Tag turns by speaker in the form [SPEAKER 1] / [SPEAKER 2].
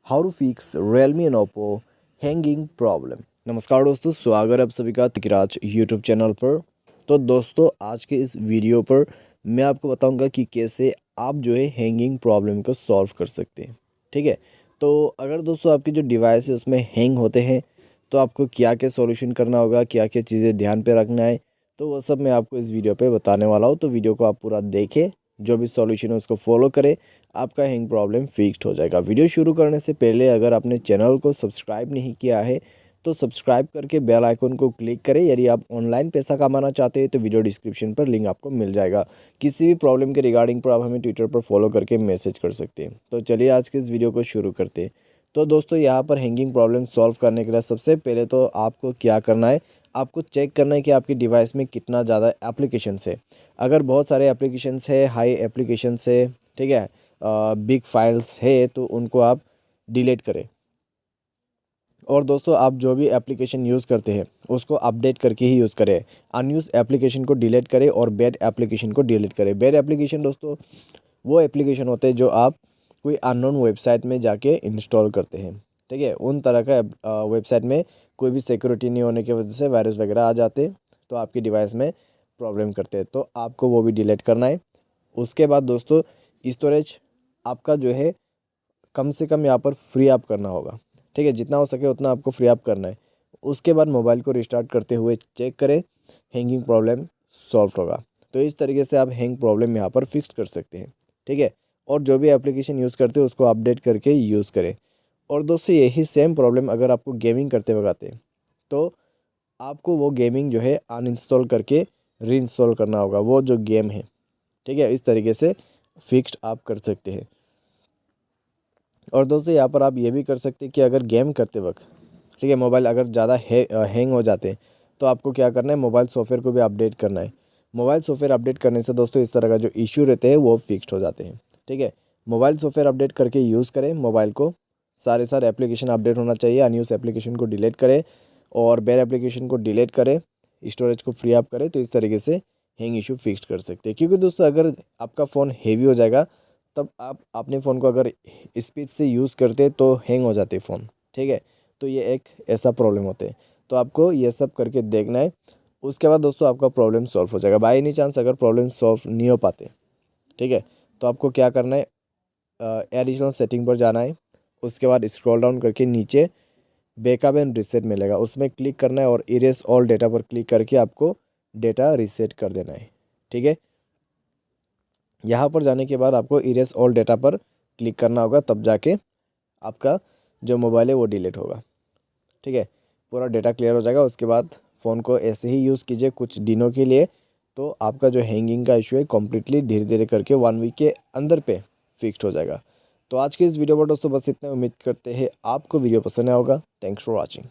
[SPEAKER 1] How to fix Realme and Oppo hanging problem. नमस्कार दोस्तों, स्वागत है आप सभी का तिकराज यूट्यूब चैनल पर। तो दोस्तों, आज के इस वीडियो पर मैं आपको बताऊंगा कि कैसे आप जो है हैंगिंग प्रॉब्लम को सॉल्व कर सकते हैं। ठीक है, तो अगर दोस्तों आपकी जो डिवाइस है उसमें हैंग होते हैं तो आपको क्या क्या सॉल्यूशन करना होगा, क्या क्या चीज़ें ध्यान पे रखना है, तो वो सब मैं आपको इस वीडियो पे बताने वाला हूँ। तो वीडियो को आप पूरा देखें, जो भी सॉल्यूशन है उसको फॉलो करें, आपका हैंग प्रॉब्लम फिक्स्ड हो जाएगा। वीडियो शुरू करने से पहले अगर आपने चैनल को सब्सक्राइब नहीं किया है तो सब्सक्राइब करके बेल आइकन को क्लिक करें। यदि आप ऑनलाइन पैसा कमाना चाहते हैं तो वीडियो डिस्क्रिप्शन पर लिंक आपको मिल जाएगा। किसी भी प्रॉब्लम के रिगार्डिंग पर आप हमें ट्विटर पर फॉलो करके मैसेज कर सकते हैं। तो चलिए आज के इस वीडियो को शुरू करते हैं। तो दोस्तों, यहाँ पर हैंगिंग प्रॉब्लम सॉल्व करने के लिए सबसे पहले तो आपको क्या करना है, आपको चेक करना है कि आपकी डिवाइस में कितना ज़्यादा एप्लीकेशंस है। अगर बहुत सारे एप्लीकेशंस है, हाई एप्लीकेशंस है, ठीक है, बिग फाइल्स है, तो उनको आप डिलीट करें। और दोस्तों, आप जो भी एप्लीकेशन यूज़ करते हैं उसको अपडेट करके ही यूज़ करें। अनयूज़ एप्लीकेशन को डिलीट करें और बैड एप्लीकेशन को डिलीट करें। बैड एप्लीकेशन दोस्तों वो एप्लीकेशन होते हैं जो आप कोई अननोन वेबसाइट में जाके इंस्टॉल करते हैं। ठीक है, उन तरह का वेबसाइट में कोई भी सिक्योरिटी नहीं होने की वजह से वायरस वगैरह आ जाते हैं, तो आपकी डिवाइस में प्रॉब्लम करते हैं, तो आपको वो भी डिलीट करना है। उसके बाद दोस्तों, स्टोरेज आपका जो है कम से कम यहाँ पर फ्री अप करना होगा। ठीक है, जितना हो सके उतना आपको फ्री अप करना है। उसके बाद मोबाइल को रिस्टार्ट करते हुए चेक करें, हैंगिंग प्रॉब्लम सॉल्व होगा। तो इस तरीके से आप हैंग प्रॉब्लम यहाँ पर फिक्स कर सकते हैं। ठीक है, और जो भी एप्लीकेशन यूज़ करते हैं उसको अपडेट करके यूज़ करें। और दोस्तों, यही सेम प्रॉब्लम अगर आपको गेमिंग करते वक्त आते हैं तो आपको वो गेमिंग जो है अनइंस्टॉल करके रीइंस्टॉल करना होगा, वो जो गेम है। ठीक है, इस तरीके से फिक्स्ड आप कर सकते हैं। और दोस्तों, यहाँ पर आप ये भी कर सकते हैं कि अगर गेम करते वक्त, ठीक है, मोबाइल अगर ज़्यादा हैंग हो जाते हैं तो आपको क्या करना है, मोबाइल सॉफ्टवेयर को भी अपडेट करना है। मोबाइल सॉफ्टवेयर अपडेट करने से दोस्तों इस तरह का जो इश्यू रहते हैं वो फिक्स्ड हो जाते हैं। ठीक है, मोबाइल सॉफ्टवेयर अपडेट करके यूज़ करें मोबाइल को। सारे एप्लीकेशन अपडेट होना चाहिए, अनयूज़ एप्लीकेशन को डिलीट करें और बैड एप्लीकेशन को डिलीट करें, स्टोरेज को फ्री अप करें। तो इस तरीके से हैंग इशू फिक्स कर सकते हैं। क्योंकि दोस्तों, अगर आपका फ़ोन हेवी हो जाएगा तब आप अपने फ़ोन को अगर स्पीड से यूज़ करते तो हैंग हो जाते फ़ोन। ठीक है, तो ये एक ऐसा प्रॉब्लम होता है, तो आपको ये सब करके देखना है। उसके बाद दोस्तों आपका प्रॉब्लम सॉल्व हो जाएगा। बाय एनी चांस अगर प्रॉब्लम सॉल्व नहीं हो पाते, ठीक है, तो आपको क्या करना है, एडिशनल सेटिंग पर जाना है। उसके बाद स्क्रॉल डाउन करके नीचे बैकअप एंड रीसेट मिलेगा, उसमें क्लिक करना है और इरेज ऑल डेटा पर क्लिक करके आपको डेटा रीसेट कर देना है। ठीक है, यहाँ पर जाने के बाद आपको इरेज ऑल डेटा पर क्लिक करना होगा, तब जाके आपका जो मोबाइल है वो डिलीट होगा। ठीक है, पूरा डेटा क्लियर हो जाएगा। उसके बाद फ़ोन को ऐसे ही यूज़ कीजिए कुछ दिनों के लिए, तो आपका जो हैंगिंग का इशू है कम्प्लीटली धीरे धीरे करके 1 वीक के अंदर पे फिक्स्ड हो जाएगा। तो आज के इस वीडियो पर दोस्तों बस इतना, उम्मीद करते हैं आपको वीडियो पसंद आया होगा। Thanks for watching.